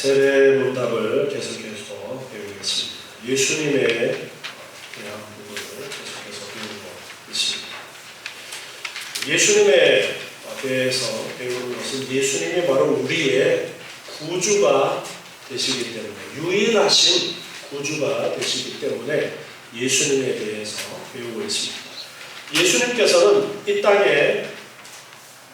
세례문답을 계속해서 배우겠습니다. 예수님에 대한 부분을 계속해서 배우고 있습니다. 예수님에 대해서 배우는 것은 예수님이 바로 우리의 구주가 되시기 때문에, 유일하신 구주가 되시기 때문에 예수님에 대해서 배우고 있습니다. 예수님께서는 이 땅에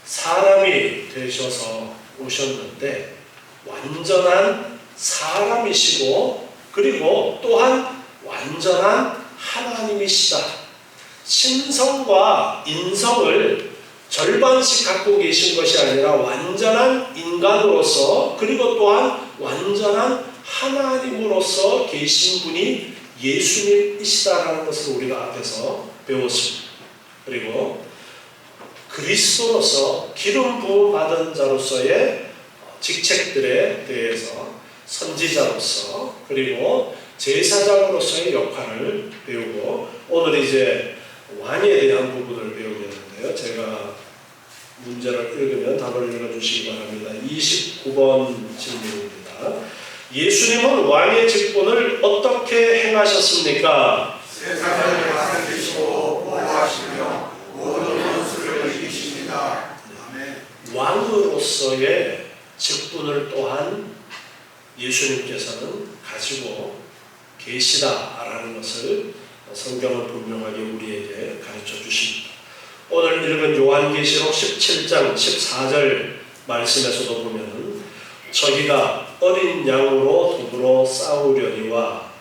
사람이 되셔서 오셨는데 완전한 사람이시고 그리고 또한 완전한 하나님이시다. 신성과 인성을 절반씩 갖고 계신 것이 아니라 완전한 인간으로서 그리고 또한 완전한 하나님으로서 계신 분이 예수님이시다라는 것을 우리가 앞에서 배웠습니다. 그리고 그리스도로서 기름 부음 받은 자로서의 직책들에 대해서 선지자로서 그리고 제사장으로서의 역할을 배우고, 오늘 이제 왕에 대한 부분을 배우겠는데요. 제가 문제를 읽으면 답을 읽어주시기 바랍니다. 29번 질문입니다. 예수님은 왕의 직분을 어떻게 행하셨습니까? 세상을 다스리시고 보호하시며 모든 원수를 이기십니다. 아멘. 왕으로서의 직분을 또한 예수님께서는 가지고 계시다라는 것을 성경은 분명하게 우리에게 가르쳐 주십니다. 오늘 읽은 요한계시록 17장 14절 말씀에서도 보면 저희가 어린 양으로 더불어 싸우려니와,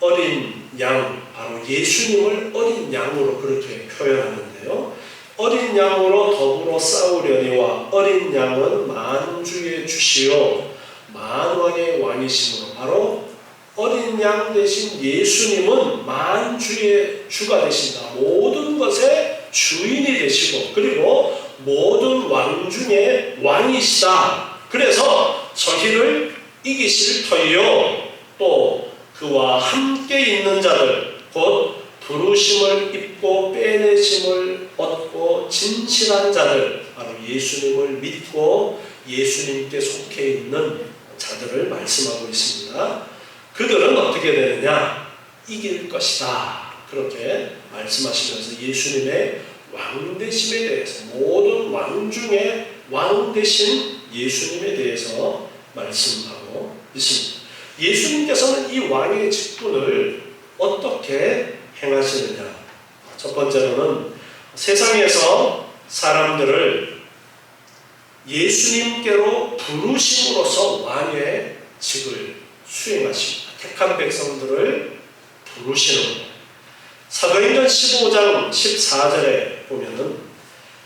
어린 양, 바로 예수님을 어린 양으로 그렇게 표현하는데요. 어린 양으로 더불어 싸우려니와, 어린 양은 만주의 주시요 만왕의 왕이시므로, 바로 어린 양 대신 예수님은 만주의 주가 되신다. 모든 것의 주인이 되시고 그리고 모든 왕 중에 왕이시다. 그래서 저희를 이기실 터이요 또 그와 함께 있는 자들, 곧 부르심을 입고 빼내심을 얻고 진실한 자들, 바로 예수님을 믿고 예수님께 속해 있는 자들을 말씀하고 있습니다. 그들은 어떻게 되느냐? 이길 것이다. 그렇게 말씀하시면서 예수님의 왕되심에 대해서, 모든 왕 중에 왕 되신 예수님에 대해서 말씀하고 있습니다. 예수님께서는 이 왕의 직분을 어떻게 행하시느냐? 첫 번째로는 세상에서 사람들을 예수님께로 부르심으로써 왕의 직을 수행하십니다. 택한 백성들을 부르시는 것. 사도행전 15장 14절에 보면은,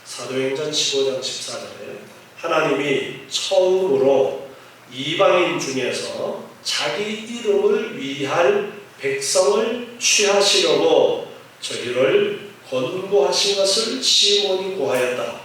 사도행전 15장 14절에 하나님이 처음으로 이방인 중에서 자기 이름을 위할 백성을 취하시려고 저희를 권고하신 것을 시몬이 고하였다.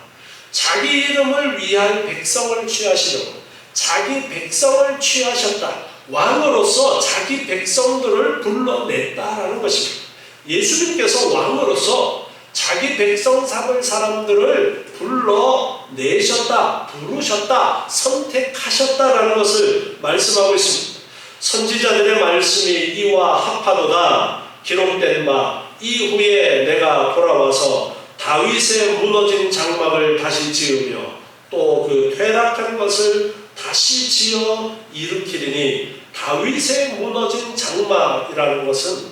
자기 이름을 위할 백성을 취하시려고, 자기 백성을 취하셨다. 왕으로서 자기 백성들을 불러냈다라는 것입니다. 예수님께서 왕으로서 자기 백성 삼을 사람들을 불러내셨다, 부르셨다, 선택하셨다라는 것을 말씀하고 있습니다. 선지자들의 말씀이 이와 합하도다. 기록된 바 이후에 내가 돌아와서 다윗의 무너진 장막을 다시 지으며 또 그 퇴락한 것을 다시 지어 일으키리니, 다윗의 무너진 장막이라는 것은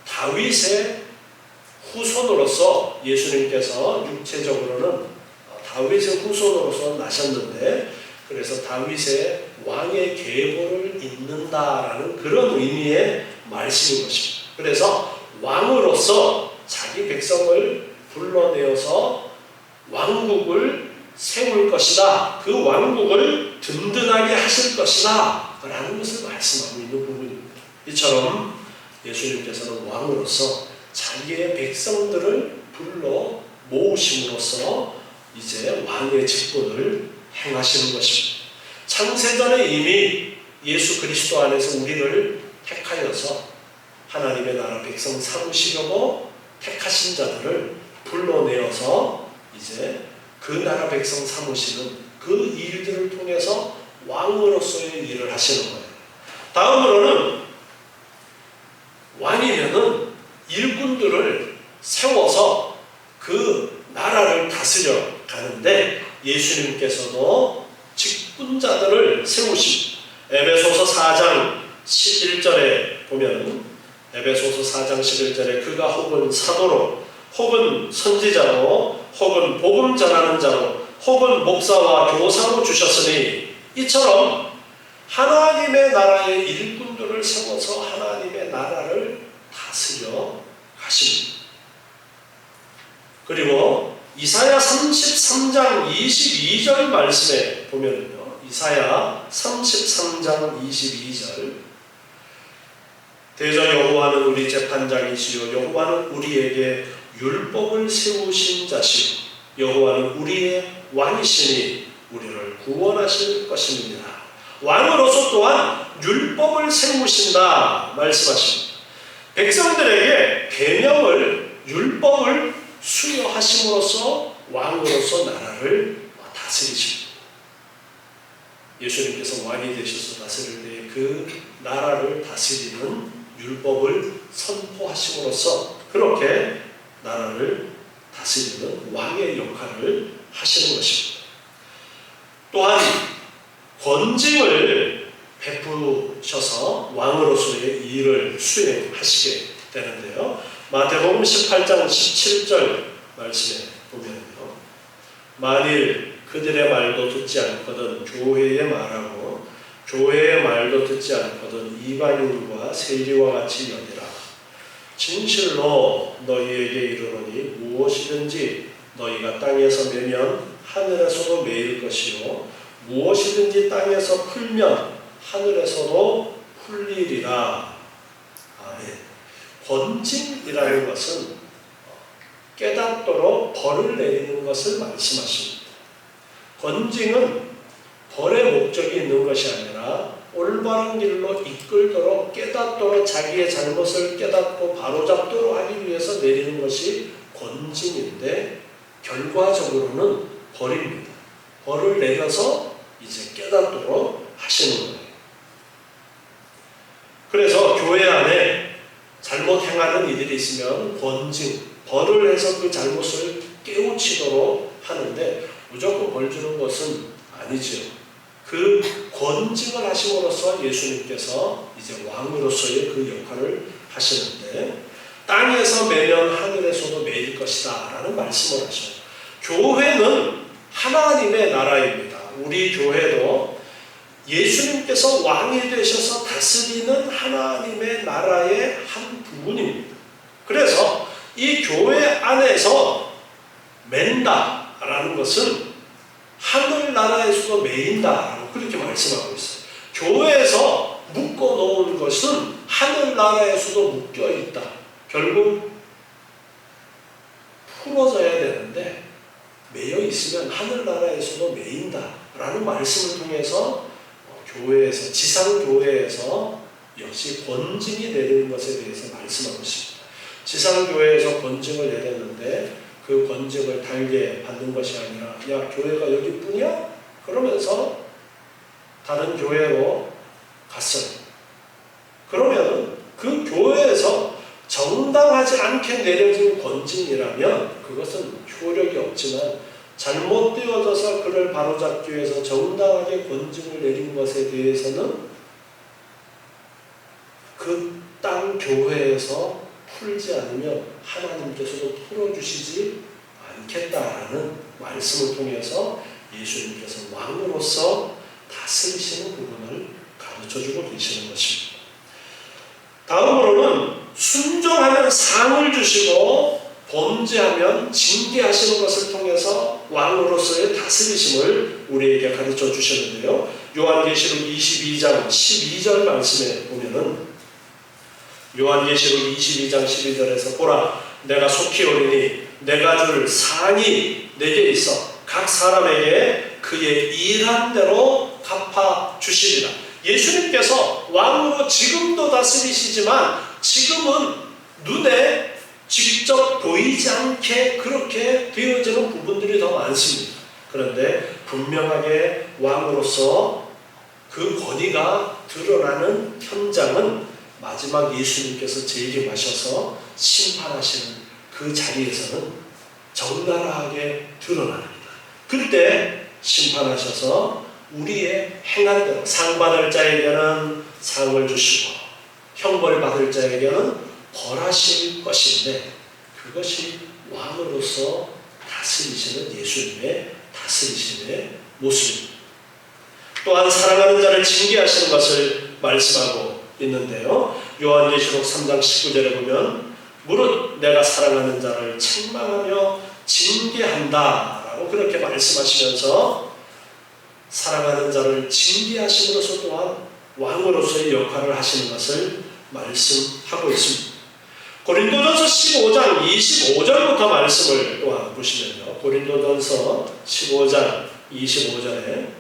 다윗의 후손으로서, 예수님께서 육체적으로는 다윗의 후손으로서 나셨는데, 그래서 다윗의 왕의 계보를 잇는다라는 그런 의미의 말씀인 것입니다. 그래서 왕으로서 자기 백성을 불러내어서 왕국을 세울 것이다. 그 왕국을 든든하게 하실 것이다 라는 것을 말씀하고 있는 부분입니다. 이처럼 예수님께서는 왕으로서 자기의 백성들을 불러 모으심으로써 이제 왕의 직분을 행하시는 것입니다. 창세전에 이미 예수 그리스도 안에서 우리를 택하여서 하나님의 나라 백성 삼으시려고 택하신 자들을 불러내어서 이제 그 나라 백성 삼으시는 그 일들을 통해서 왕으로서의 일을 하시는 거예요. 다음으로는 왕이면은 일꾼들을 세워서 그 나라를 다스려 가는데 예수님께서도 직분자들을 세우십니다. 에베소서 4장 11절에 보면 에베소서 4장 11절에 그가 혹은 사도로 혹은 선지자로 혹은 복음 전하는 자로 혹은 목사와 교사로 주셨으니 이처럼 하나님의 나라의 일꾼들을 세워서 하나님의 나라를 다스려 가십니다. 그리고 이사야 33장 22절 말씀에 보면요. 이사야 33장 22절 대저 여호와는 우리 재판장이시요 여호와는 우리에게 율법을 세우신 자시요 여호와는 우리의 왕이시니 우리를 구원하실 것입니다. 왕으로서 또한 율법을 세우신다 말씀하십니다. 백성들에게 계명을 율법을 수여하심으로써 왕으로서 나라를 다스리십니다. 예수님께서 왕이 되셔서 다스릴 때 그 나라를 다스리는 율법을 선포하심으로써 그렇게 나라를 다스리는 왕의 역할을 하시는 것입니다. 또한 권징을 베푸셔서 왕으로서의 일을 수행하시게 되는데요. 마태복음 18장 17절 말씀에 보면요. 만일 그들의 말도 듣지 않거든 교회의 말하고 교회의 말도 듣지 않거든 이방인과 세리와 같이 여기라. 진실로 너희에게 이르노니 무엇이든지 너희가 땅에서 매면 하늘에서도 매일 것이요 무엇이든지 땅에서 풀면 하늘에서도 풀리리라. 아멘. 권징이라는 것은 깨닫도록 벌을 내리는 것을 말씀하십니다. 권징은 벌의 목적이 있는 것이 아니라 올바른 길로 이끌도록 깨닫도록 자기의 잘못을 깨닫고 바로잡도록 하기 위해서 내리는 것이 권징인데 결과적으로는 벌입니다. 벌을 내려서 이제 깨닫도록 하시는 거예요. 그래서 교회 안에 잘못 행하는 이들이 있으면 권징, 벌을 해서 그 잘못을 깨우치도록 하는데 무조건 벌 주는 것은 아니죠. 그 권징을 하심으로써 예수님께서 이제 왕으로서의 그 역할을 하시는데 땅에서 매면 하늘에서도 매일 것이다 라는 말씀을 하셔요. 교회는 하나님의 나라입니다. 우리 교회도 예수님께서 왕이 되셔서 다스리는 하나님의 나라의 한 부분입니다. 그래서 이 교회 안에서 맨다라는 것은 하늘나라에서도 매인다라고 그렇게 말씀하고 있어요. 교회에서 묶어놓은 것은 하늘나라에서도 묶여있다. 결국 풀어져야 되는데 매여 있으면 하늘나라에서도 매인다라는 말씀을 통해서 교회에서 지상교회에서 역시 권징이 내리는 것에 대해서 말씀하고 있습니다. 지상교회에서 권징을 내렸는데 그 권징을 달게 받는 것이 아니라 야 교회가 여기뿐이야? 그러면서 다른 교회로 갔어요. 그러면 그 교회에서 정당하지 않게 내려진 권징이라면 그것은 효력이 없지만 잘못되어져서 그를 바로잡기 위해서 정당하게 권징을 내린 것에 대해서는 그 땅 교회에서 풀지 않으면 하나님께서도 풀어주시지 않겠다라는 말씀을 통해서 예수님께서 왕으로서 다스리시는 부분을 가르쳐주고 계시는 것입니다. 다음으로는 순종하면 상을 주시고 범죄하면 징계하시는 것을 통해서 왕으로서의 다스리심을 우리에게 가르쳐 주셨는데요. 요한계시록 22장 12절 말씀에 보면은 요한계시록 22장 12절에서 보라 내가 속히 오리니 내가 줄 상이 내게 있어 각 사람에게 그의 일한 대로 갚아 주시리라. 예수님께서 왕으로 지금도 다스리시지만 지금은 눈에 직접 보이지 않게 그렇게 되어지는 부분들이 더 많습니다. 그런데 분명하게 왕으로서 그 권위가 드러나는 현장은 마지막 예수님께서 재림하셔서 심판하시는 그 자리에서는 적나라하게 드러납니다. 그때 심판하셔서 우리의 행한 대로 상 받을 자에게는 상을 주시고 형벌 받을 자에게는 벌하실 것인데, 그것이 왕으로서 다스리시는 예수님의 다스리심의 모습입니다. 또한 사랑하는 자를 징계하시는 것을 말씀하고 있는데요. 요한계시록 3장 19절에 보면 무릇 내가 사랑하는 자를 책망하며 징계한다 라고 그렇게 말씀하시면서 사랑하는 자를 징계하심으로써 또한 왕으로서의 역할을 하시는 것을 말씀하고 있습니다. 고린도전서 15장 25절부터 말씀을 또한 보시면요. 고린도전서 15장 25절에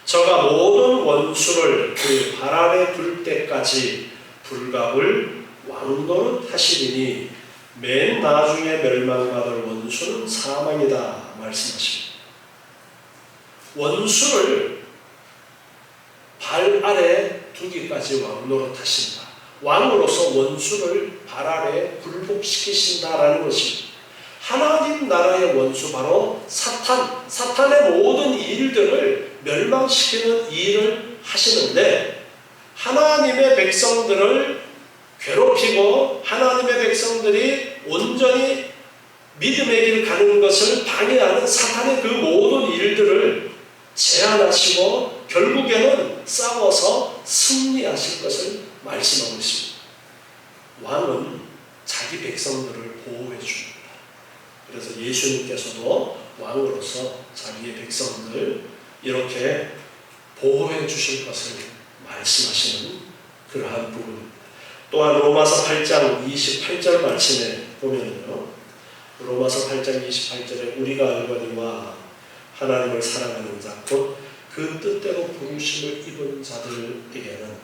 저가 모든 원수를 그 발 아래 둘 때까지 불갑을 왕노릇 하시리니 맨 나중에 멸망받을 원수는 사망이다 말씀하십니다. 원수를 발 아래 두기까지 왕노릇 하신다. 왕으로서 원수를 발 아래 굴복시키신다라는 것입니다. 하나님 나라의 원수 바로 사탄의 모든 일들을 멸망시키는 일을 하시는데, 하나님의 백성들을 괴롭히고 하나님의 백성들이 온전히 믿음의 길 가는 것을 방해하는 사탄의 그 모든 일들을 제한하시고 결국에는 싸워서 승리하실 것을 말씀하고 있습니다. 왕은 자기 백성들을 보호해 줍니다. 그래서 예수님께서도 왕으로서 자기의 백성들 이렇게 보호해 주실 것을 말씀하시는 그러한 부분입니다. 또한 로마서 8장 28절 말씀에 보면요, 로마서 8장 28절에 우리가 알거니와 하나님을 사랑하는 자 곧 그 뜻대로 부르심을 입은 자들에게는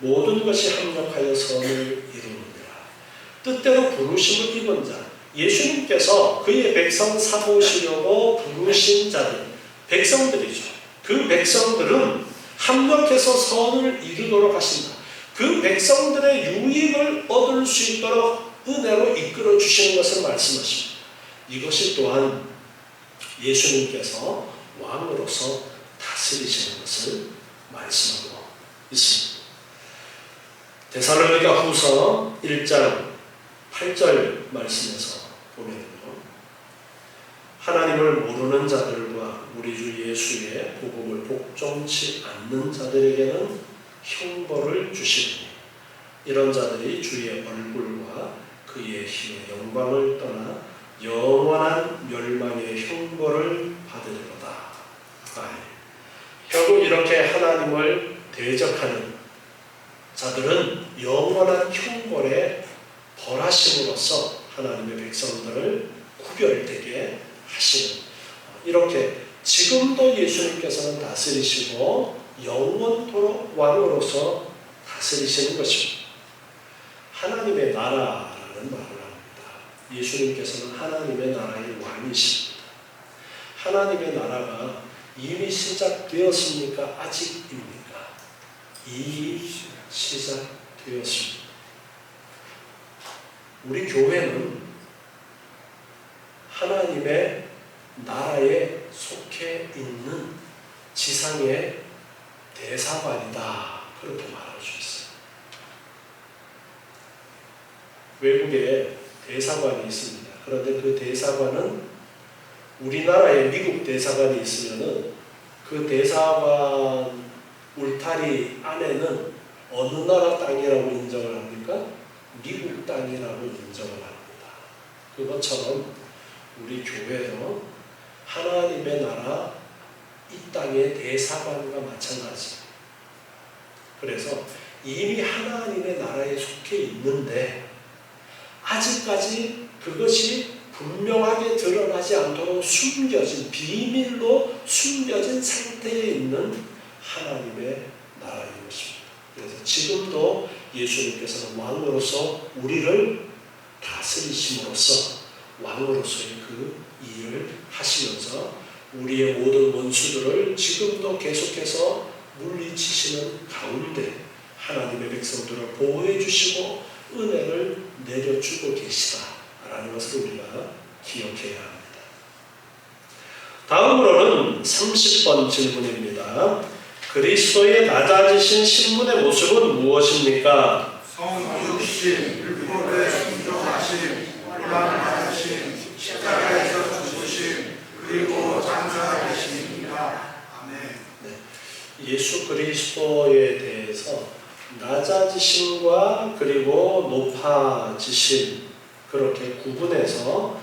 모든 것이 합력하여 선을 이루느니라. 뜻대로 부르심을 입은 자, 예수님께서 그의 백성 삼으시려고 부르신 자들, 백성들이죠. 그 백성들은 합력해서 선을 이루도록 하신다. 그 백성들의 유익을 얻을 수 있도록 은혜로 이끌어 주시는 것을 말씀하십니다. 이것이 또한 예수님께서 왕으로서 다스리시는 것을 말씀하고 있습니다. 데살로니가 후서 1장 8절 말씀에서 보면요, 하나님을 모르는 자들과 우리 주 예수의 복음을 복종치 않는 자들에게는 형벌을 주시니 이런 자들이 주의 얼굴과 그의 힘의 영광을 떠나 영원한 멸망의 형벌을 받으리로다. 결국 이렇게 하나님을 대적하는 자들은 영원한 형벌에 벌하심으로써 하나님의 백성들을 구별되게 하시는, 이렇게 지금도 예수님께서는 다스리시고 영원토록 왕으로서 다스리시는 것입니다. 하나님의 나라라는 말을 합니다. 예수님께서는 하나님의 나라의 왕이십니다. 하나님의 나라가 이미 시작되었습니까? 아직입니까? 이미 시작되었습니다. 우리 교회는 하나님의 나라에 속해 있는 지상의 대사관이다, 그렇게 말할 수 있어요. 외국에 대사관이 있습니다. 그런데 그 대사관은 우리나라에 미국 대사관이 있으면은 그 대사관 울타리 안에는 어느 나라 땅이라고 인정을 합니까? 미국 땅이라고 인정을 합니다. 그것처럼 우리 교회도 하나님의 나라, 이 땅의 대사관과 마찬가지입니다. 그래서 이미 하나님의 나라에 속해 있는데 아직까지 그것이 분명하게 드러나지 않도록 숨겨진, 비밀로 숨겨진 상태에 있는 하나님의 나라인 것입니다. 그래서 지금도 예수님께서는 왕으로서 우리를 다스리심으로써 왕으로서의 그 일을 하시면서 우리의 모든 원수들을 지금도 계속해서 물리치시는 가운데 하나님의 백성들을 보호해 주시고 은혜를 내려주고 계시다라는 것을 우리가 기억해야 합니다. 다음으로는 30번 질문입니다. 그리스도의 낮아지신 신분의 모습은 무엇입니까? 성육신, 율법에 순종하심, 고난 받으심, 십자가에서 죽으심, 그리고 장사되심입니다. 아멘. 네. 예수 그리스도에 대해서 낮아지심과 그리고 높아지심 그렇게 구분해서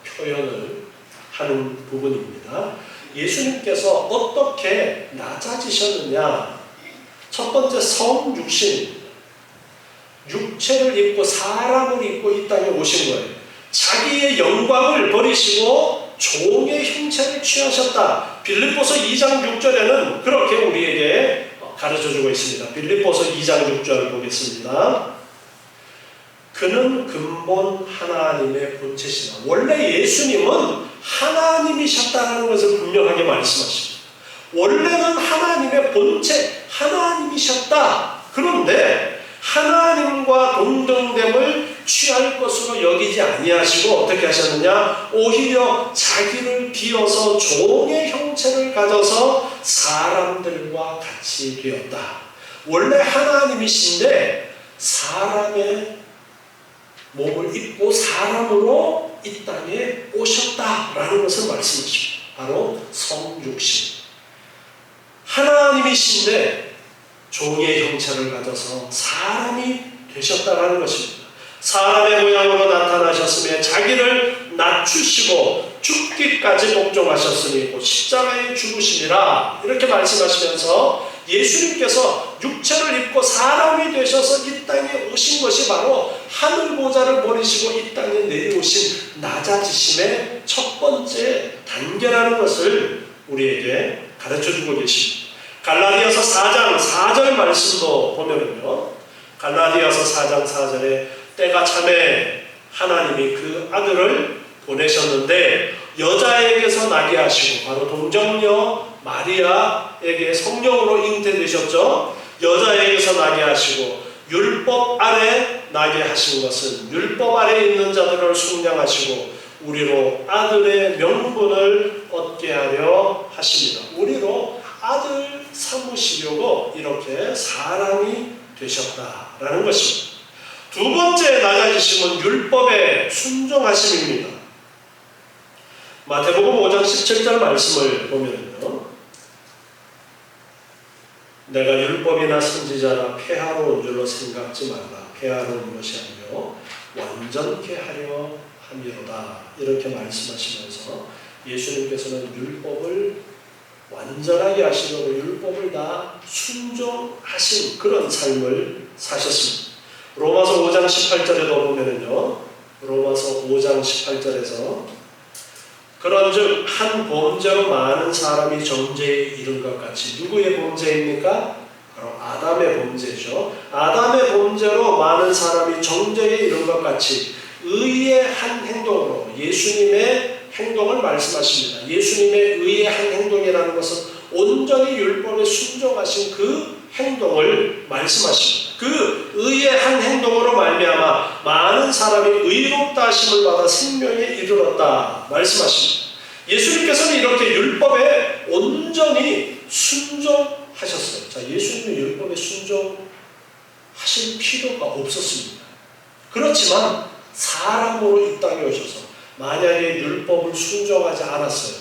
표현을 하는 부분입니다. 예수님께서 어떻게 낮아지셨느냐? 첫 번째 성육신, 육체를 입고 사람을 입고 이 땅에 오신 거예요. 자기의 영광을 버리시고 종의 형체를 취하셨다. 빌립보서 2장 6절에는 그렇게 우리에게 가르쳐주고 있습니다. 빌립보서 2장 6절 보겠습니다. 그는 근본 하나님의 본체시다. 원래 예수님은 하나님이셨다는 것을 분명하게 말씀하십니다. 원래는 하나님의 본체, 하나님이셨다. 그런데 하나님과 동등됨을 취할 것으로 여기지 아니하시고 어떻게 하셨느냐? 오히려 자기를 비워서 종의 형체를 가져서 사람들과 같이 되었다. 원래 하나님이신데 사람의 몸을 입고 사람으로 이 땅에 오셨다라는 것을 말씀하십니다. 바로 성육신. 하나님이신데 종의 형체를 가져서 사람이 되셨다라는 것입니다. 사람의 모양으로 나타나셨으며 자기를 낮추시고 죽기까지 복종하셨으니 곧 십자가에 죽으심이라 이렇게 말씀하시면서 예수님께서 육체를 입고 사람이 되셔서 이 땅에 오신 것이 바로 하늘 보좌를 버리시고 이 땅에 내려오신 낮아지심의 첫 번째 단계라는 것을 우리에게 가르쳐주고 계십니다. 갈라디아서 4장 4절 말씀도 보면은요, 갈라디아서 4장 4절에 때가 참에 하나님이 그 아들을 보내셨는데 여자에게서 나게 하시고 바로 동정녀 마리아에게 성령으로 잉태되셨죠. 여자에게서 나게 하시고 율법 아래 나게 하신 것은 율법 아래 있는 자들을 속량하시고 우리로 아들의 명분을 얻게 하려 하십니다. 우리로 아들 삼으시려고 이렇게 사람이 되셨다라는 것입니다. 두 번째 낮아지심은 율법의 순종하심입니다. 마태복음 5장 17절 말씀을 보면요, 내가 율법이나 선지자나 폐하러 온 줄로 생각지 말라. 폐하러 온 것이 아니요 완전케 하려 함이로다. 이렇게 말씀하시면서 예수님께서는 율법을 완전하게 하시려고 율법을 다 순종하신 그런 삶을 사셨습니다. 로마서 5장 18절에도 보면은요, 로마서 5장 18절에서 그런즉 한 범죄로 많은 사람이 정죄에 이른 것 같이, 누구의 범죄입니까? 바로 아담의 범죄죠. 아담의 범죄로 많은 사람이 정죄에 이른 것 같이 의의 한 행동으로 예수님의 행동을 말씀하십니다. 예수님의 의의 한 행동이라는 것은 온전히 율법에 순종하신 그 행동을 말씀하십니다. 그 의의 한 행동으로 말미암아 많은 사람이 의롭다 하심을 받아 생명에 이르렀다 말씀하십니다. 예수님께서는 이렇게 율법에 온전히 순종하셨어요. 자, 예수님은 율법에 순종하실 필요가 없었습니다. 그렇지만 사람으로 이 땅에 오셔서 만약에 율법을 순종하지 않았어요.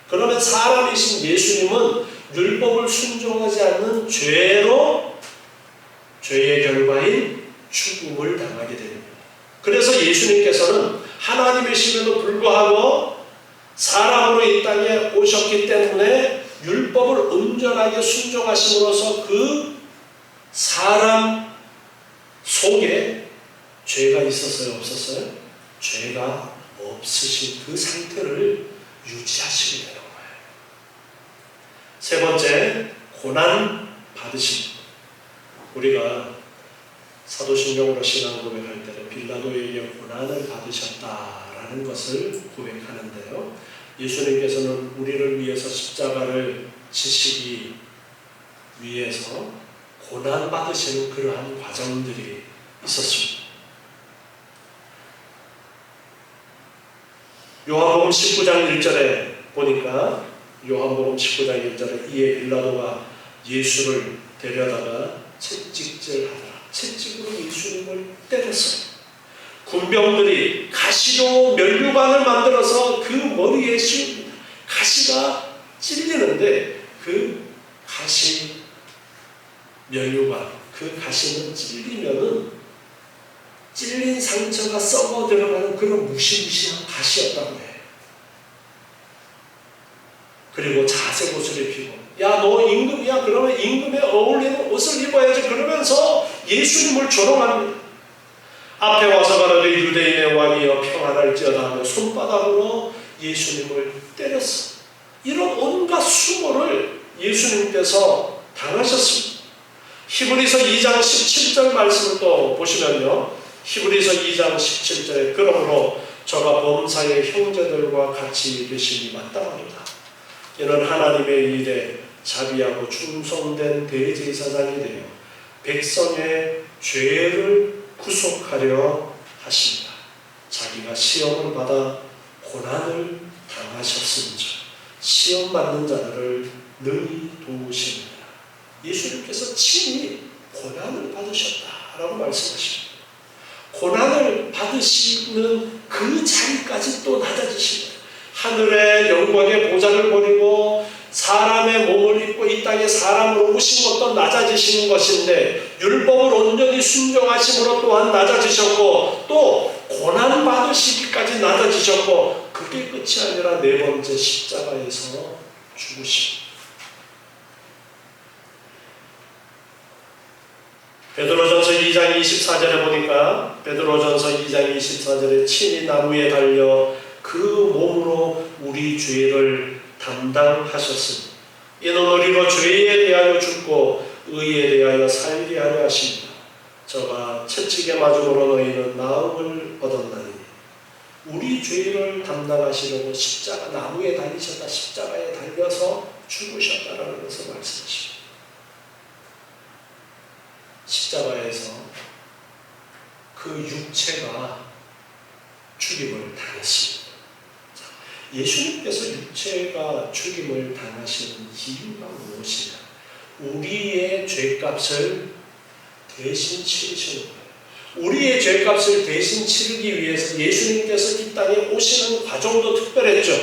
그러면 사람이신 예수님은 율법을 순종하지 않는 죄로 죄의 결과인 죽음을 당하게 됩니다. 그래서 예수님께서는 하나님이심에도 불구하고 사람으로 이 땅에 오셨기 때문에 율법을 온전하게 순종하심으로써 그 사람 속에 죄가 있었어요? 없었어요? 죄가 없으신 그 상태를 유지하시게 되는 거예요. 세 번째, 고난 받으심. 우리가 사도신경으로 신앙 고백할 때는 빌라도에게 고난을 받으셨다라는 것을 고백하는데요, 예수님께서는 우리를 위해서 십자가를 지시기 위에서 고난받으시는 그러한 과정들이 있었습니다. 요한복음 19장 1절에 보니까 요한복음 19장 1절에 이에 빌라도가 예수를 데려다가 채찍질하더라. 채찍으로 예수님을 때렸어요. 군병들이 가시로 면류관을 만들어서 그 머리에 씌웁니다. 가시가 찔리는데 그 가시 면류관, 그 가시는 찔리면은 찔린 상처가 썩어 들어가는 그런 무시무시한 가시였다고 해. 그리고 자색 옷을 입히고, 야, 너 임금이야? 그러면 임금에 어울리는 옷을 입어야지. 그러면서 예수님을 조롱합니다. 앞에 와서 가라되 유대인의 왕이여 평안할지어다 하며 손바닥으로 예수님을 때렸어. 이런 온갖 수모를 예수님께서 당하셨습니다. 히브리서 2장 17절 말씀을 또 보시면요. 히브리서 2장 17절에 그러므로 저가 범사의 형제들과 같이 계심이 마땅합니다. 이는 하나님의 일에 자비하고 충성된 대제사장이 되어 백성의 죄를 구속하려 하십니다. 자기가 시험을 받아 고난을 당하셨음즉 시험 받는 자들을 능히 도우십니다. 예수님께서 친히 고난을 받으셨다라고 말씀하십니다. 고난을 받으시는 그 자리까지 또 낮아지신 거예요. 하늘의 영광의 보좌를 버리고 사람의 몸을 입고 이 땅에 사람으로 오신 것도 낮아지시는 것인데 율법을 온전히 순종하심으로 또한 낮아지셨고 또 고난받으시기까지 낮아지셨고 그게 끝이 아니라 네 번째 십자가에서 죽으십니다. 베드로전서 2장 24절에 보니까 베드로전서 2장 24절에 친히 나무에 달려 그 몸으로 우리 죄를 담당하셨으니 이는 우리로 죄에 대하여 죽고 의에 대하여 살게 하려 하십니다. 저가 채찍에 맞음으로 너희는 나음을 얻었나니 우리 죄를 담당하시려고 십자가 나무에 달리셨다. 십자가에 달려서 죽으셨다라는 것을 말씀하십니다. 십자가에서 그 육체가 죽임을 당했습니다. 예수님께서 육체가 죽임을 당하시는 이유가 무엇이냐? 우리의 죄값을 대신 치르시는 거예요. 우리의 죄값을 대신 치르기 위해서 예수님께서 이 땅에 오시는 과정도 특별했죠.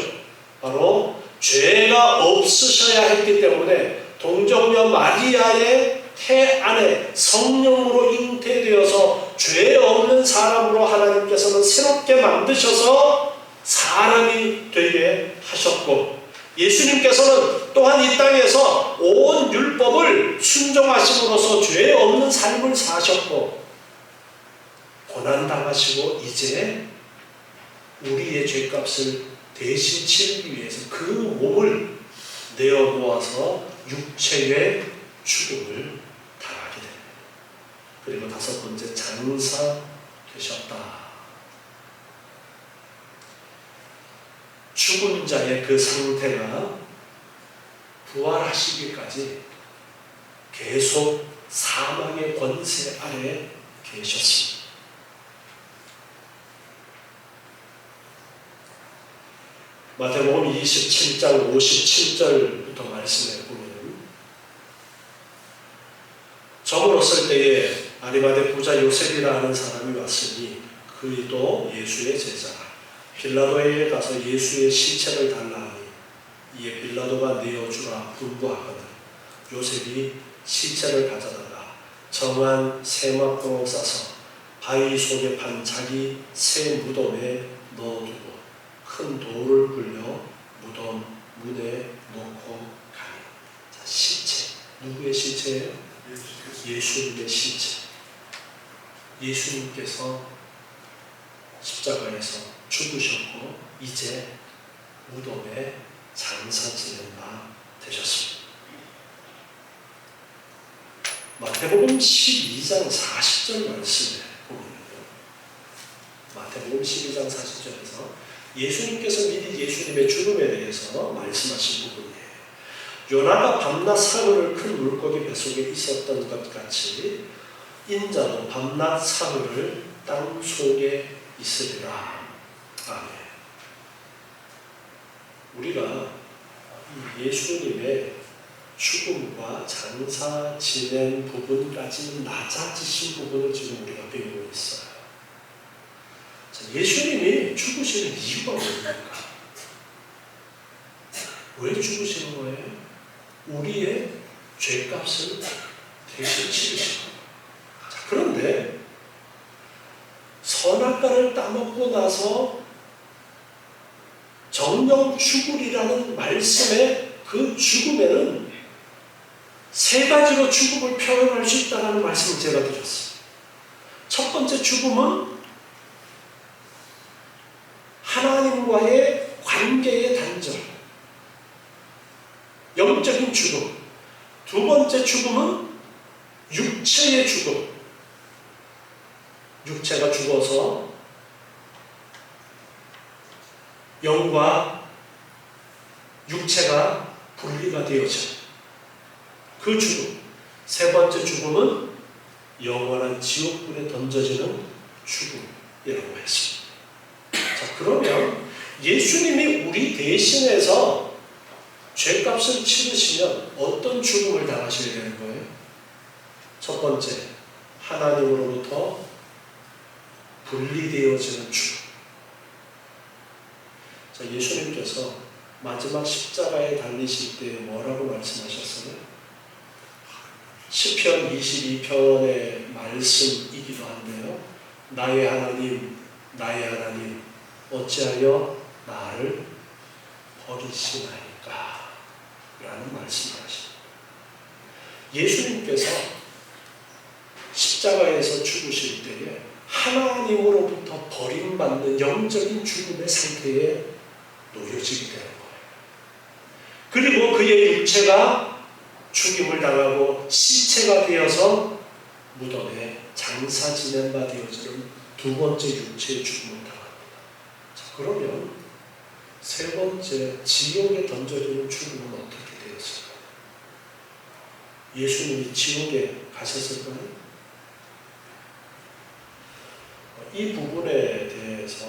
바로 죄가 없으셔야 했기 때문에 동정녀 마리아의 태 안에 성령으로 잉태되어서 죄 없는 사람으로 하나님께서는 새롭게 만드셔서 사람이 되게 하셨고 예수님께서는 또한 이 땅에서 온 율법을 순종하심으로써 죄 없는 삶을 사셨고 고난당하시고 이제 우리의 죄값을 대신 치르기 위해서 그 몸을 내어놓아서 육체의 죽음을 당하게 됩니다. 그리고 다섯 번째 장사되셨다. 죽은 자의 그 상태가 부활하시기까지 계속 사망의 권세 아래 계셨습니다. 마태복음 27장 57절부터 말씀해 보면 저물었을 때에 아리마대 부자 요셉이라 하는 사람이 왔으니 그도 예수의 제자라. 빌라도에게 가서 예수의 시체를 달라 하니 이에 빌라도가 내어주라 분부하거든 요셉이 시체를 가져다가 정한 세마포로 싸서 바위 속에 판 자기 새 무덤에 넣어두고 큰 돌을 굴려 무덤 문에 놓고 가니. 자, 시체. 누구의 시체예요? 예수님의 시체. 예수님께서 십자가에서 죽으셨고 이제 무덤에 장사 지낸 바 되셨습니다. 마태복음 12장 40절 말씀에 보면요. 마태복음 12장 40절에서 예수님께서 미리 예수님의 죽음에 대해서 말씀하신 부분이에요. 요나가 밤낮 사흘을 큰 물고기 뱃속에 있었던 것 같이 인자도 밤낮 사흘을 땅 속에 있으리라. 아멘. 우리가 예수님의 죽음과 장사 지낸 부분까지 낮아지신 부분을 지금 우리가 배우고 있어요. 예수님이 죽으시는 이유가 뭡니까? 왜 죽으시는 거예요? 우리의 죄값을 대신 치르시는 거예요. 그런데 선악과를 따먹고 나서 정령 죽으리라는 말씀의 그 죽음에는 세 가지로 죽음을 표현할 수 있다는 말씀을 제가 드렸어요. 첫 번째 죽음은 하나님과의 관계의 단절, 영적인 죽음. 두 번째 죽음은 육체의 죽음. 육체가 죽어서 영과 육체가 분리가 되어져. 그 죽음. 세 번째 죽음은 영원한 지옥불에 던져지는 죽음이라고 했습니다. 자, 그러면 예수님이 우리 대신해서 죄값을 치르시면 어떤 죽음을 당하셔야 되는 거예요? 첫 번째, 하나님으로부터 분리되어지는 죽음. 자, 예수님께서 마지막 십자가에 달리실 때 뭐라고 말씀하셨어요? 시편 22편의 말씀이기도 한데요. 나의 하나님, 나의 하나님, 어찌하여 나를 버리시나이까? 라는 말씀을 하십니다. 예수님께서 십자가에서 죽으실 때에 하나님으로부터 버림받는 영적인 죽음의 상태에 놓여지게 되는 거예요. 그리고 그의 육체가 죽임을 당하고 시체가 되어서 무덤에 장사 지낸 바 되어지는 두 번째 육체의 죽음을 당합니다. 자, 그러면 세 번째 지옥에 던져지는 죽음은 어떻게 되었을까요? 예수님이 지옥에 가셨을까요? 이 부분에 대해서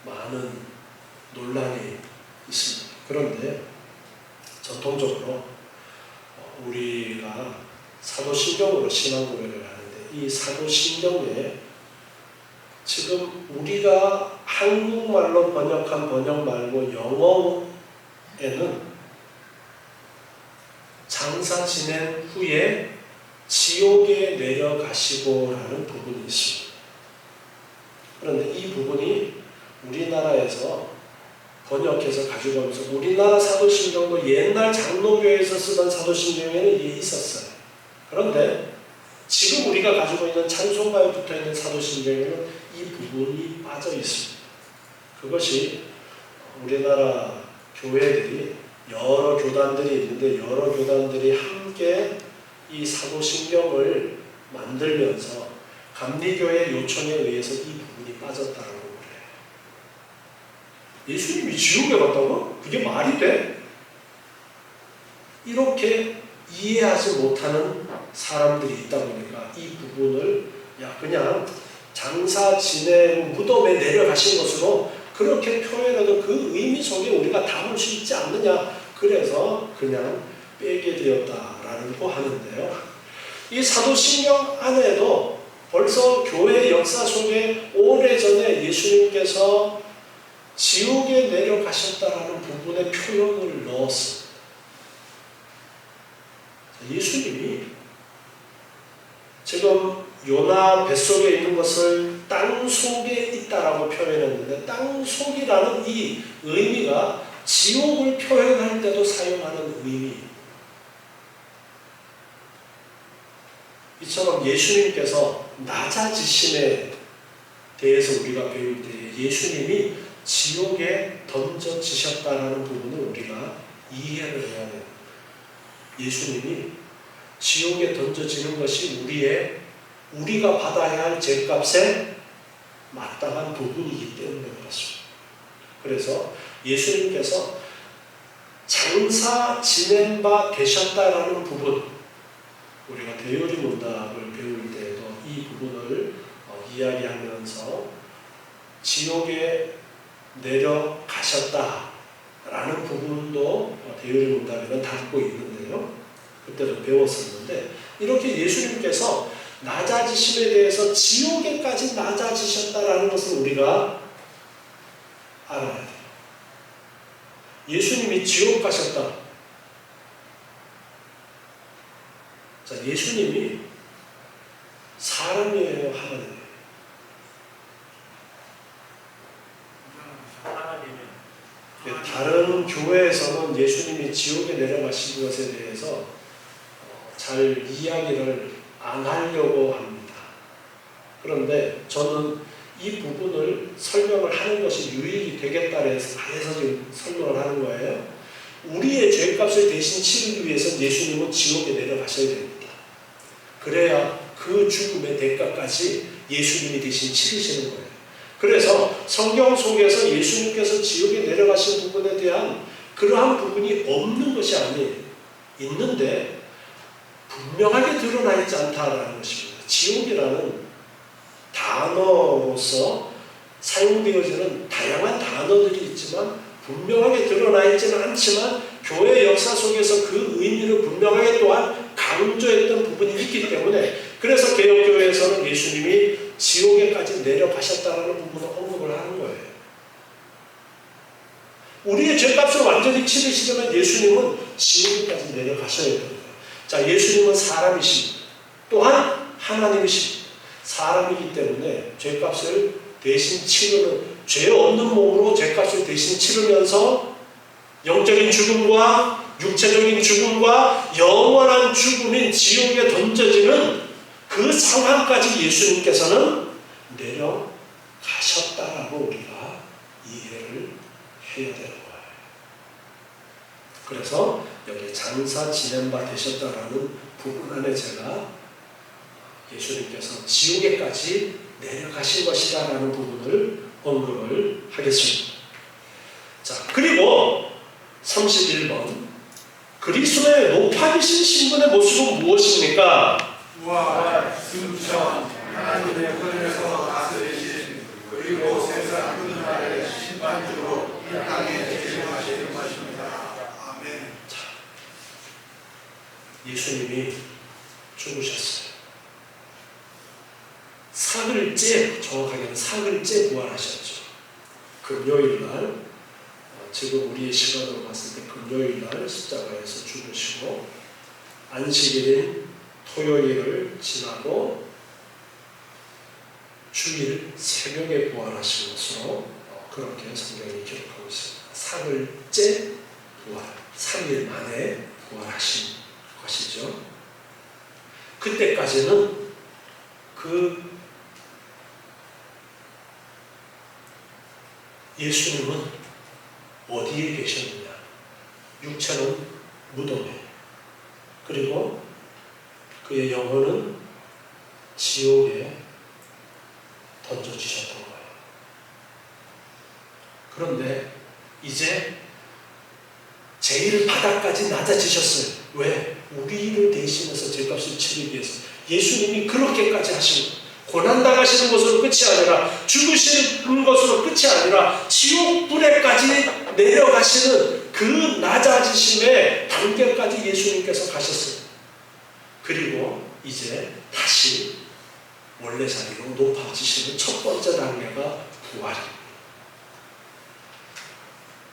많은 논란이 있습니다. 그런데 전통적으로 우리가 사도신경으로 신앙 고백을 하는데 이 사도신경에 지금 우리가 한국말로 번역한 번역 말고 영어에는 장사 지낸 후에 지옥에 내려가시고라는 부분이 있습니다. 그런데 이 부분이 우리나라에서 번역해서 가지고 오면서 우리나라 사도신경도 옛날 장로교에서 쓰던 사도신경에는 이게 있었어요. 그런데 지금 우리가 가지고 있는 찬송가에 붙어있는 사도신경에는 이 부분이 빠져 있습니다. 그것이 우리나라 교회들이 여러 교단들이 있는데 여러 교단들이 함께 이 사도신경을 만들면서 감리교의 요청에 의해서 이 부분이 빠졌다고 예수님이 지옥에 갔다고? 그게 말이 돼? 이렇게 이해하지 못하는 사람들이 있다 보니까 이 부분을 그냥 장사 지내고 무덤에 내려가신 것으로 그렇게 표현해도 그 의미 속에 우리가 담을 수 있지 않느냐, 그래서 그냥 빼게 되었다라고 하는데요. 이 사도신경 안에도 벌써 교회 역사 속에 오래전에 예수님께서 지옥에 내려가셨다라는 부분의 표현을 넣었습니다. 예수님이 지금 요나 뱃속에 있는 것을 땅 속에 있다라고 표현했는데 땅 속이라는 이 의미가 지옥을 표현할 때도 사용하는 의미. 이처럼 예수님께서 낮아지심에 대해서 우리가 배울 때 예수님이 지옥에 던져지셨다라는 부분을 우리가 이해를 해야 됩니다. 예수님이 지옥에 던져지는 것이 우리가 받아야 할 죄값에 마땅한 부분이기 때문에 그렇습니다. 그래서 예수님께서 장사 지낸 바 되셨다라는 부분, 우리가 대요리 문답을 배울 때에도 이 부분을 이야기하면서 지옥에 내려가셨다라는 부분도 대요리 문답에는 담고 있는데요. 그때도 배웠었는데, 이렇게 예수님께서 낮아지심에 대해서 지옥에까지 낮아지셨다라는 것을 우리가 알아야 돼요. 예수님이 지옥 가셨다. 자, 예수님이 사람이에요, 하나님이에요? 다른 교회에서는 예수님이 지옥에 내려가신 것에 대해서 잘 이야기를 안 하려고 합니다. 그런데 저는 이 부분을 설명을 하는 것이 유익이 되겠다 해서 지금 설명을 하는 거예요. 우리의 죄값을 대신 치르기 위해서 예수님은 지옥에 내려가셔야 됩니다. 그래야 그 죽음의 대가까지 예수님이 대신 치르시는 거예요. 그래서 성경 속에서 예수님께서 지옥에 내려가신 부분에 대한 그러한 부분이 없는 것이 아니에요. 있는데 분명하게 드러나 있지 않다라는 것입니다. 지옥이라는 단어로서 사용되어지는 다양한 단어들이 있지만 분명하게 드러나 있지는 않지만 교회 역사 속에서 그 의미를 분명하게 또한 강조했던 부분이 있기 때문에, 그래서 개혁교회에서는 예수님이 지옥에까지 내려가셨다는 부분을 언급을 하는 거예요. 우리의 죄값을 완전히 치르시려면 예수님은 지옥에까지 내려가셔야 됩니다. 자, 예수님은 사람이십니다. 또한 하나님이십니다. 사람이기 때문에 죄값을 대신 치르는, 죄 없는 몸으로 죄값을 대신 치르면서 영적인 죽음과 육체적인 죽음과 영원한 죽음인 지옥에 던져지는 그 상황까지 예수님께서는 내려가셨다라고 우리가 이해를 해야 되는 거예요. 그래서 여기 장사 지낸 바 되셨다라는 부분 안에 제가 예수님께서 지옥에까지 내려가신 것이다라는 부분을 언급을 하겠습니다. 자, 그리고 31번, 그리스도의 높아지신 신분의 모습은 무엇입니까? 부활, 승천, 하나님의 편에서 다스리신, 그리고 세상 끝날의 심판주로 이 땅에 재림하시는 것입니다. 아멘. 자, 예수님이 죽으셨어요. 사흘째, 정확하게는 사흘째 부활하셨죠. 금요일날, 지금 우리의 시간으로 봤을 때 금요일날 십자가에서 죽으시고, 안식일인 토요일을 지나고 주일 새벽에 부활하신 것으로 그렇게 성경이 기록하고 있습니다. 사흘째 부활, 3일 만에 부활하신 것이죠. 그때까지는 예수님은 어디에 계셨느냐? 육체는 무덤에, 그리고 그의 영혼은 지옥에 던져지셨던 거예요. 그런데 이제 제일 바닥까지 낮아지셨어요. 왜? 우리를 대신해서 죄값을 치르기 위해서. 예수님이 그렇게까지 하신 거예요. 고난당하시는 것으로 끝이 아니라, 죽으시는 것으로 끝이 아니라 지옥불에까지 내려가시는 그 낮아지심의 단계까지 예수님께서 가셨어요. 그리고 이제 다시 원래 자리로 높아지시는 첫 번째 단계가 부활입니다.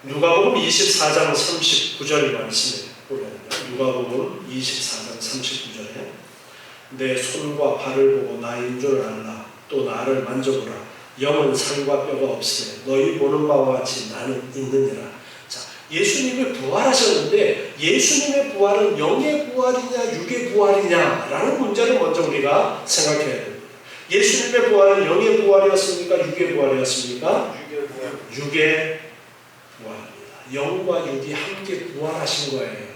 누가복음 24장 39절 말씀에 보면, 누가복음 24장 39절에 내 손과 발을 보고 나인 줄 알라. 또 나를 만져보라. 영은 살과 뼈가 없으니 너희 보는 바와 같이 나는 있느니라. 자, 예수님이 부활하셨는데 예수님의 부활은 영의 부활이냐 육의 부활이냐 라는 문제를 먼저 우리가 생각해야 됩니다. 예수님의 부활은 영의 부활이었습니까? 육의 부활이었습니까? 육의 부활입니다. 영과 육이 함께 부활하신 거예요.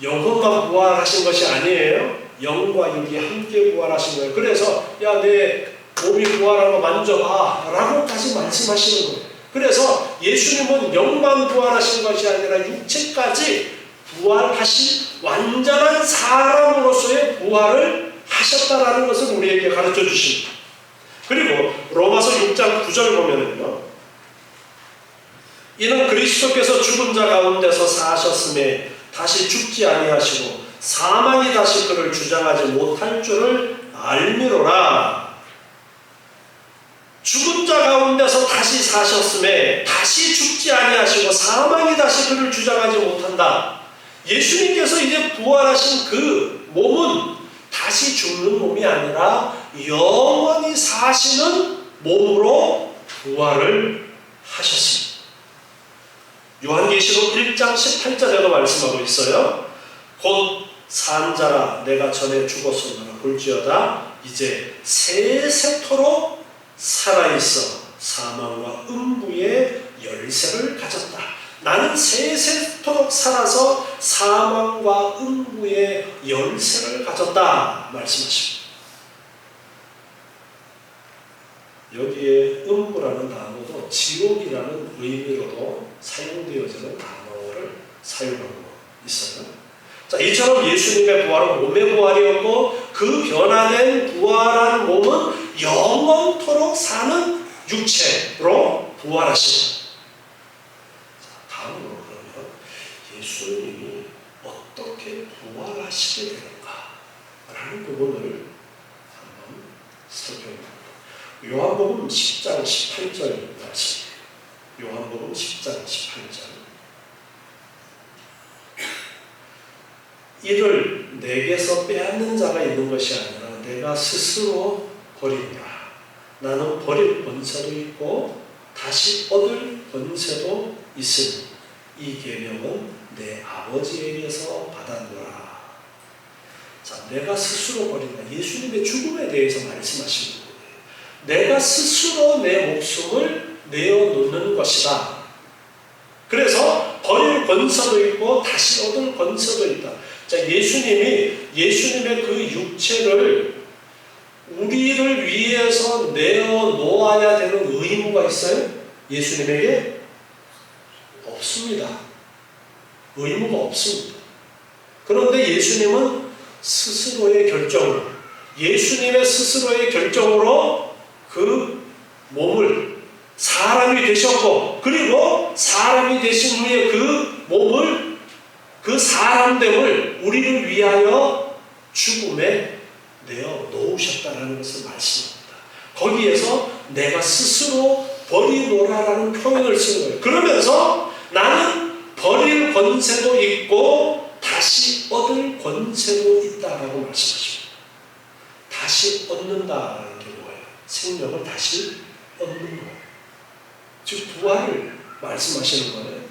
영혼만 부활하신 것이 아니에요. 영과 육이 함께 부활하신 거예요. 그래서 야, 내 몸이 부활한 거 만져봐 라고까지 말씀하시는 거예요. 그래서 예수님은 영만 부활하신 것이 아니라 육체까지 부활하신 완전한 사람으로서의 부활을 하셨다라는 것을 우리에게 가르쳐 주십니다. 그리고 로마서 6장 9절 보면은요, 이는 그리스도께서 죽은 자 가운데서 사하셨음에 다시 죽지 아니하시고 사망이 다시 그를 주장하지 못할 줄을 알미로라. 죽은 자 가운데서 다시 사셨음에 다시 죽지 아니하시고 사망이 다시 그를 주장하지 못한다. 예수님께서 이제 부활하신 그 몸은 다시 죽는 몸이 아니라 영원히 사시는 몸으로 부활을 하셨습니다. 요한계시록 1장 18절에도 말씀하고 있어요. 곧 산자라 내가 전에 죽었으나 볼지어다 이제 세세토록 살아있어 사망과 음부의 열쇠를 가졌다. 나는 세세토록 살아서 사망과 음부의 열쇠를 가졌다 말씀하십니다. 여기에 음부라는 단어도 지옥이라는 의미로도 사용되어지는 단어를 사용하고 있어요. 자, 이처럼 예수님의 부활은 몸의 부활이었고 그 변화된 부활한 몸은 영원토록 사는 육체로 부활하십니다. 자, 다음으로 그러면 예수님이 어떻게 부활하시게 되는가 라는 부분을 한번 살펴봅니다. 요한복음 10장 18절 말씀. 요한복음 10장 18절. 이를 내게서 빼앗는 자가 있는 것이 아니라 내가 스스로 버리노라. 나는 버릴 권세도 있고 다시 얻을 권세도 있으니 이 계명은 내 아버지에게서 받았노라. 자, 내가 스스로 버린다. 예수님의 죽음에 대해서 말씀하시는 거예요. 내가 스스로 내 목숨을 내어놓는 것이다. 그래서 버릴 권세도 있고 다시 얻을 권세도 있다. 자, 예수님의 그 육체를 우리를 위해서 내어놓아야 되는 의무가 있어요? 예수님에게 없습니다. 의무가 없습니다. 그런데 예수님은 예수님의 스스로의 결정으로 그 몸을 사람이 되셨고, 그리고 사람이 되신 후에 그 몸을, 그 사람됨을 우리를 위하여 죽음에 내어 놓으셨다는 것을 말씀합니다. 거기에서 내가 스스로 버리노라라는 표현을 쓴 거예요. 그러면서 나는 버릴 권세도 있고 다시 얻을 권세도 있다라고 말씀하십니다. 다시 얻는다라는 게 뭐예요? 생명을 다시 얻는 거예요. 즉 부활을 말씀하시는 거예요.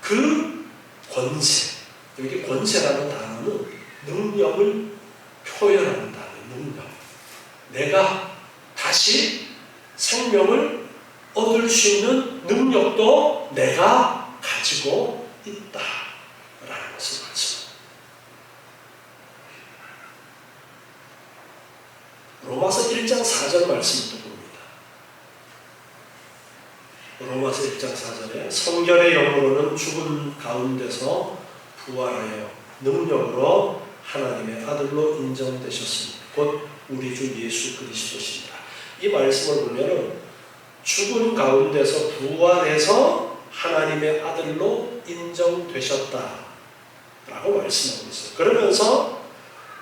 그 권세, 여기 권세라는 단어는 능력을 표현하는 단어예요. 능력. 내가 다시 생명을 얻을 수 있는 능력도 내가 가지고 있다라는 것을 말씀합니다. 로마서 1장 4절 말씀도 봅니다. 로마서 1장 4절에 성결의 영으로는 죽은 가운데서 부활하여 능력으로 하나님의 아들로 인정되셨습니다. 곧 우리 주 예수 그리스도십니다. 이 말씀을 보면 죽은 가운데서 부활해서 하나님의 아들로 인정되셨다라고 말씀하고 있어요. 그러면서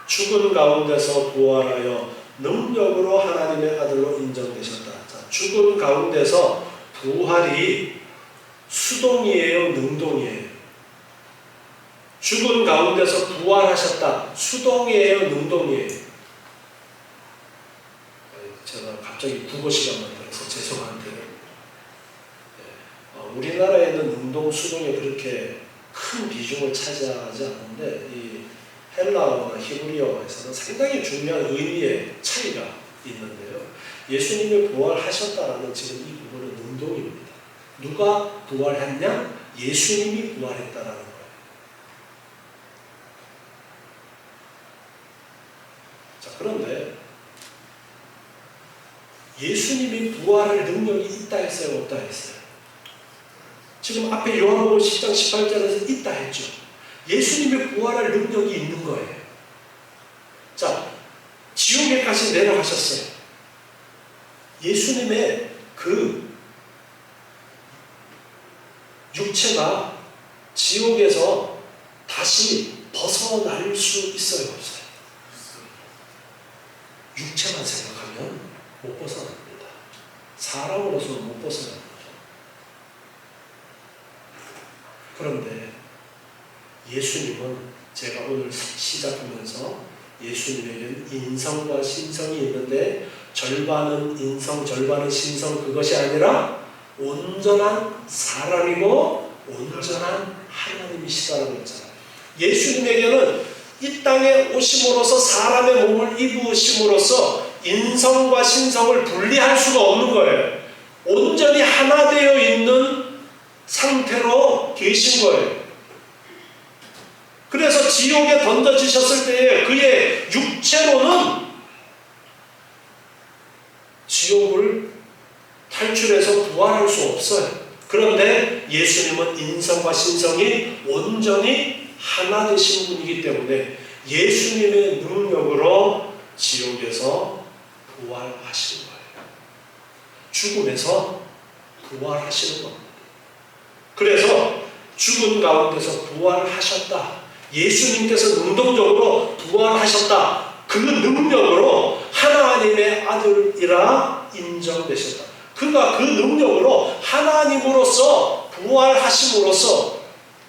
죽은 가운데서 부활하여 능력으로 하나님의 아들로 인정되셨다. 자, 죽은 가운데서 부활이 수동이에요, 능동이에요? 죽은 가운데서 부활하셨다. 수동이에요, 능동이에요? 제가 갑자기 국어 시간만 들어서 죄송한데요. 우리나라에는 능동, 수동이 그렇게 큰 비중을 차지하지 않는데 이 헬라어나 히브리어에서는 상당히 중요한 의미의 차이가 있는데요. 예수님이 부활하셨다라는 지금 이 부분은 능동입니다. 누가 부활했냐? 예수님이 부활했다라는 거예요. 자, 그런데 예수님이 부활할 능력이 있다 했어요? 없다 했어요? 지금 앞에 요한복음 10장 18절에서 있다 했죠. 예수님의 부활할 능력이 있는 거예요. 자, 지옥에까지 내려가셨어요. 예수님의 그 육체가 지옥에서 다시 벗어날 수 있어요, 없어요? 육체만 생각하면 못 벗어납니다. 사람으로서는 못 벗어납니다. 그런데 예수님은 제가 오늘 시작하면서 예수님에게는 인성과 신성이 있는데 절반은 인성, 절반은 신성, 그것이 아니라 온전한 사람이고 온전한 하나님이시다라고 했잖아요. 예수님에게는 이 땅에 오심으로써 사람의 몸을 입으심으로써 인성과 신성을 분리할 수가 없는 거예요. 온전히 하나 되어 있는 상태로 계신 거예요. 그래서 지옥에 던져지셨을 때에 그의 육체로는 지옥을 탈출해서 부활할 수 없어요. 그런데 예수님은 인성과 신성이 온전히 하나 되신 분이기 때문에 예수님의 능력으로 지옥에서 부활하시는 거예요. 죽음에서 부활하시는 겁니다. 그래서 죽은 가운데서 부활하셨다. 예수님께서 능동적으로 부활하셨다. 그 능력으로 하나님의 아들이라 인정되셨다. 그가 그 능력으로 하나님으로서 부활하심으로써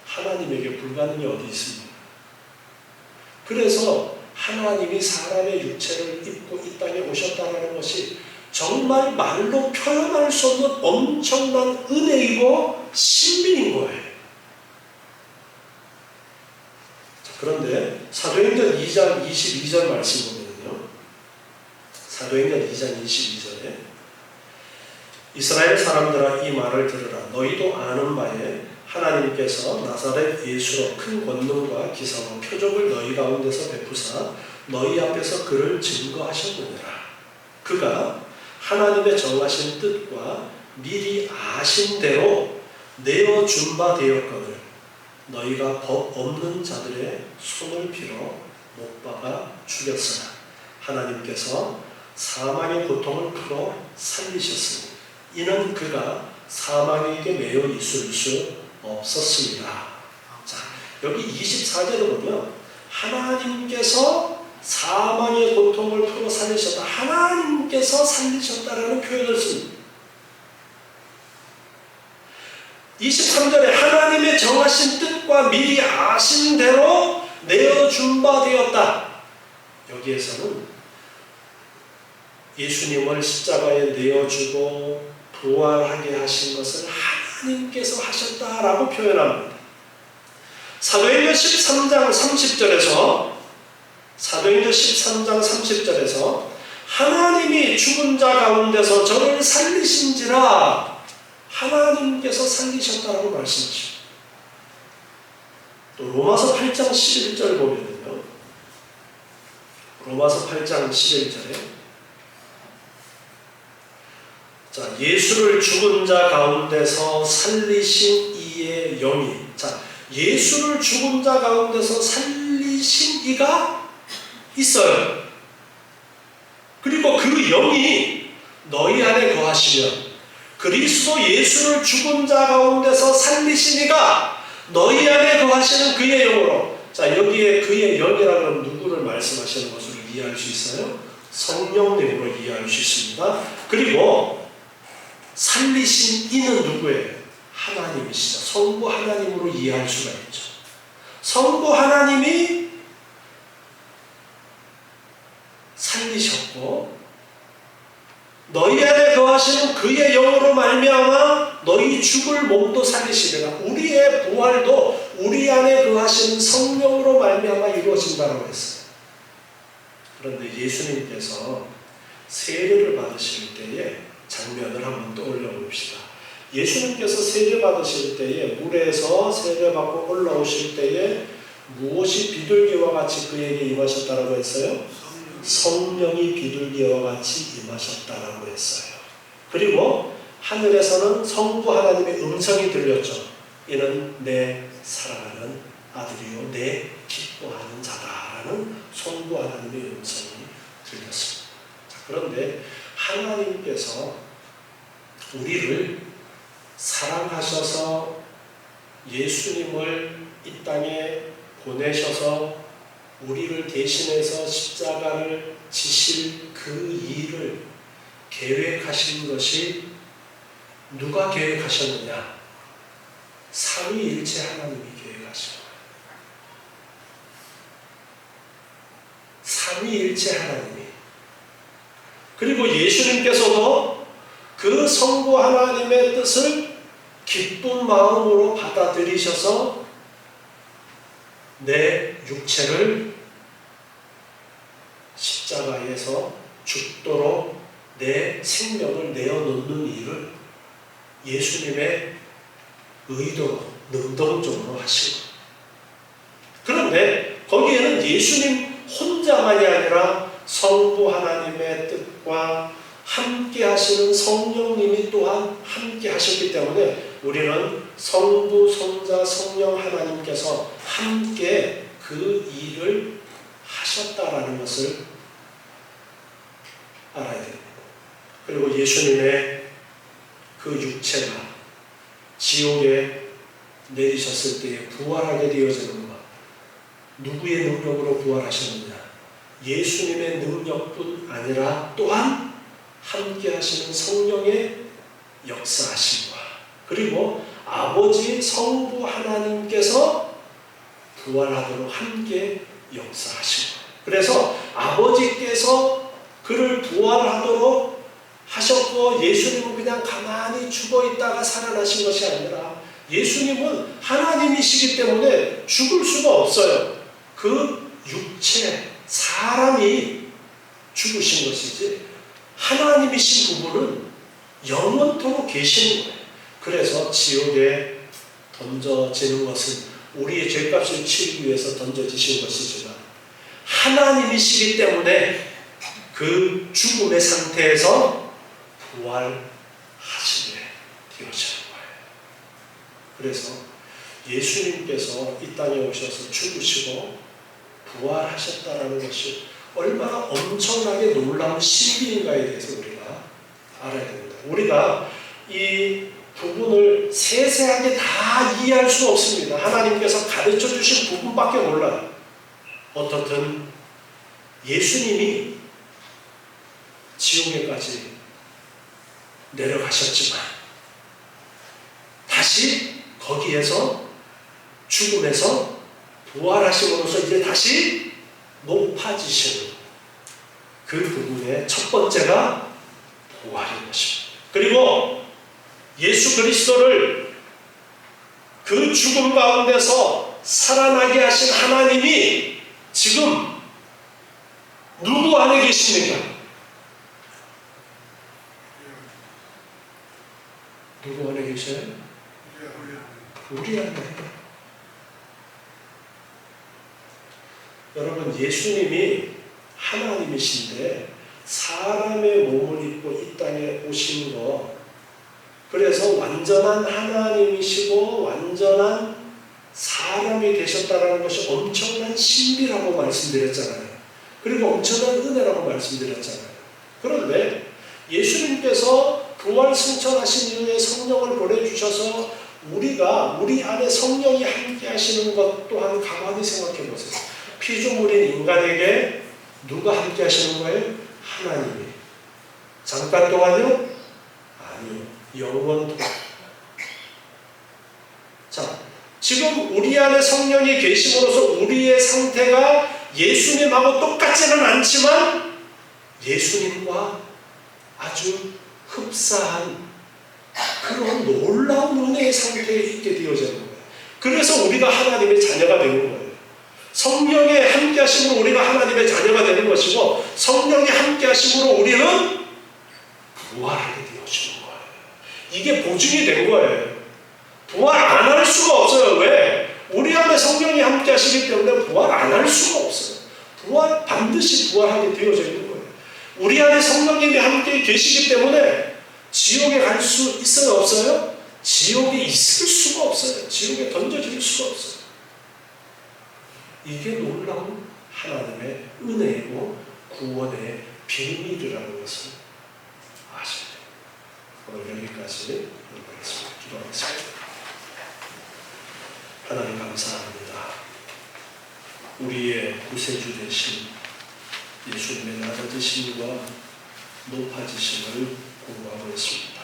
하나님에게 불가능이 어디 있습니까? 그래서 하나님이 사람의 육체를 입고 이 땅에 오셨다는 것이 정말 말로 표현할 수 없는 엄청난 은혜이고 신비인 거예요. 그런데 사도행전 2장 22절 말씀 보면요, 사도행전 2장 22절에 이스라엘 사람들아 이 말을 들으라. 너희도 아는 바에 하나님께서 나사렛 예수로 큰 권능과 기사와 표적을 너희 가운데서 베푸사 너희 앞에서 그를 증거하셨느니라. 그가 하나님의 정하신 뜻과 미리 아신 대로 내어준 바 되었거늘 너희가 법 없는 자들의 손을 빌어 못 박아 죽였으나 하나님께서 사망의 고통을 풀어 살리셨으니 이는 그가 사망에게 매여 있을 수 없었습니다. 자, 여기 24절에 보면 하나님께서 사망의 고통을 풀어 살리셨다. 하나님께서 살리셨다라는 표현을 씁니다. 23절에 하나님의 정하신 뜻과 미리 아신 대로 내어준 바 되었다. 여기에서는 예수님을 십자가에 내어주고 부활하게 하신 것을 하나님께서 하셨다라고 표현합니다. 사도행전 13장 30절에서 하나님이 죽은 자 가운데서 저를 살리신지라 하나님께서 살리셨다라고 말씀하십니다. 또 로마서 8장 11절 보면요, 로마서 8장 11절에 자, 예수를 죽은 자 가운데서 살리신 이의 영이, 자, 예수를 죽은 자 가운데서 살리신 이가 있어요. 그리고 그 영이 너희 안에 거하시면 그리스도 예수를 죽은 자 가운데서 살리신 이가 너희 안에 거하시는 그의 영으로, 자, 여기에 그의 영이라는 누구를 말씀하시는 것으로 이해할 수 있어요? 성령님으로 이해할 수 있습니다. 그리고 살리신 이는 누구예요? 하나님이시죠. 성부 하나님으로 이해할 수가 있죠. 성부 하나님이 살리셨고 너희 안에 거하시는 그의 영으로 말미암아 너희 죽을 몸도 살리시리라. 우리의 부활도 우리 안에 거하시는 성령으로 말미암아 이루어진다고 했어요. 그런데 예수님께서 세례를 받으실 때에 장면을 한번 떠올려 봅시다. 예수님께서 세례 받으실 때에 물에서 세례 받고 올라오실 때에 무엇이 비둘기와 같이 그에게 임하셨다라고 했어요? 성령이 비둘기와 같이 임하셨다라고 했어요. 그리고 하늘에서는 성부 하나님의 음성이 들렸죠. 이는 내 사랑하는 아들이요 내 기뻐하는 자다라는 성부 하나님의 음성이 들렸습니다. 자, 그런데 하나님께서 우리를 사랑하셔서 예수님을 이 땅에 보내셔서 우리를 대신해서 십자가를 지실 그 일을 계획하신 것이 누가 계획하셨느냐? 삼위일체 하나님이 계획하신 거예요. 삼위일체 하나님이. 그리고 예수님께서도 그 성부 하나님의 뜻을 기쁜 마음으로 받아들이셔서 내 육체를 십자가에서 죽도록 내 생명을 내어놓는 일을 예수님의 의도로 능동적으로 하신 거예요. 그런데 거기에는 예수님 혼자만이 아니라 성부 하나님의 뜻과 함께 하시는 성령님이 또한 함께 하셨기 때문에 우리는 성부, 성자, 성령 하나님께서 함께 그 일을 하셨다라는 것을 알아야 됩니다. 그리고 예수님의 그 육체가 지옥에 내리셨을 때에 부활하게 되어지는 것, 누구의 능력으로 부활하셨느냐? 예수님의 능력뿐 아니라 또한 함께 하시는 성령의 역사하심과 그리고 아버지 성부 하나님께서 부활하도록 함께 역사하신 거예요. 그래서 아버지께서 그를 부활하도록 하셨고 예수님은 그냥 가만히 죽어있다가 살아나신 것이 아니라 예수님은 하나님이시기 때문에 죽을 수가 없어요. 그 육체, 사람이 죽으신 것이지 하나님이신 부분은 영원토록 계시는 거예요. 그래서 지옥에 던져지는 것은 우리의 죄값을 치르기 위해서 던져지신 것이지만 하나님이시기 때문에 그 죽음의 상태에서 부활하시게 되어지는 거예요. 그래서 예수님께서 이 땅에 오셔서 죽으시고 부활하셨다는 것이 얼마나 엄청나게 놀라운 신비인가에 대해서 우리가 알아야 됩니다. 우리가 이 부분을 세세하게 다 이해할 수 없습니다. 하나님께서 가르쳐 주신 부분밖에 몰라요. 어떻든 예수님이 지옥에까지 내려가셨지만 다시 거기에서 죽음에서 부활하심으로써 이제 다시 높아지시는 그 부분의 첫 번째가 부활인 것입니다. 그리고 예수 그리스도를 그 죽음 가운데서 살아나게 하신 하나님이 지금 누구 안에 계십니까? 누구 안에 계셔요? 우리 안에. 여러분, 예수님이 하나님이신데 사람의 몸을 입고 이 땅에 오신 거, 그래서 완전한 하나님이시고 완전한 사람이 되셨다는 것이 엄청난 신비라고 말씀드렸잖아요. 그리고 엄청난 은혜라고 말씀드렸잖아요. 그런데 예수님께서 부활 승천하신 이후에 성령을 보내주셔서 우리 안에 성령이 함께 하시는 것 또한 가만히 생각해 보세요. 피조물인 인간에게 누가 함께 하시는 거예요? 하나님이. 잠깐 동안요? 아니요. 영원토록. 자, 지금 우리 안에 성령이 계심으로써 우리의 상태가 예수님하고 똑같지는 않지만 예수님과 아주 흡사한 그런 놀라운 은혜의 상태에 있게 되어지는 거예요. 그래서 우리가 하나님의 자녀가 되는 거예요. 성령의 함께 하심으로 우리가 하나님의 자녀가 되는 것이고 성령이 함께 하심으로 우리는 부활하게 되어지는 거예요. 이게 보증이 된 거예요. 부활 안 할 수가 없어요. 왜? 우리 안에 성령이 함께 하시기 때문에 부활 안 할 수가 없어요. 반드시 부활하게 되어져 있는 거예요. 우리 안에 성령님이 함께 계시기 때문에 지옥에 갈 수 있어요? 없어요? 지옥에 있을 수가 없어요. 지옥에 던져질 수가 없어요. 이게 놀라운 하나님의 은혜이고 구원의 비밀이라는 것을 아셔야 돼요. 오늘 여기까지 하겠습니다. 기도하겠습니다. 하나님 감사합니다. 우리의 구세주 되신 예수님의 낮아지심과 높아지심을 공부하고 있습니다.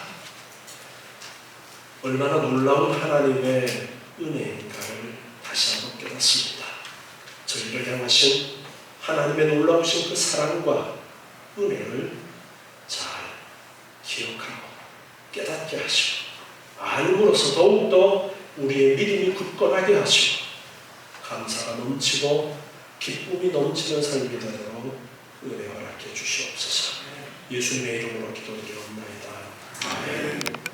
얼마나 놀라운 하나님의 은혜인가를 다시 한번 깨닫습니다. 저희를 향하신 하나님의 놀라우신 그 사랑과 은혜를 잘 기억하고 깨닫게 하시고 알므로써 더욱더 우리의 믿음이 굳건하게 하시고 감사가 넘치고 기쁨이 넘치는 삶이 되도록 은혜 허락해 주시옵소서. 예수님의 이름으로 기도드리옵나이다. 아멘.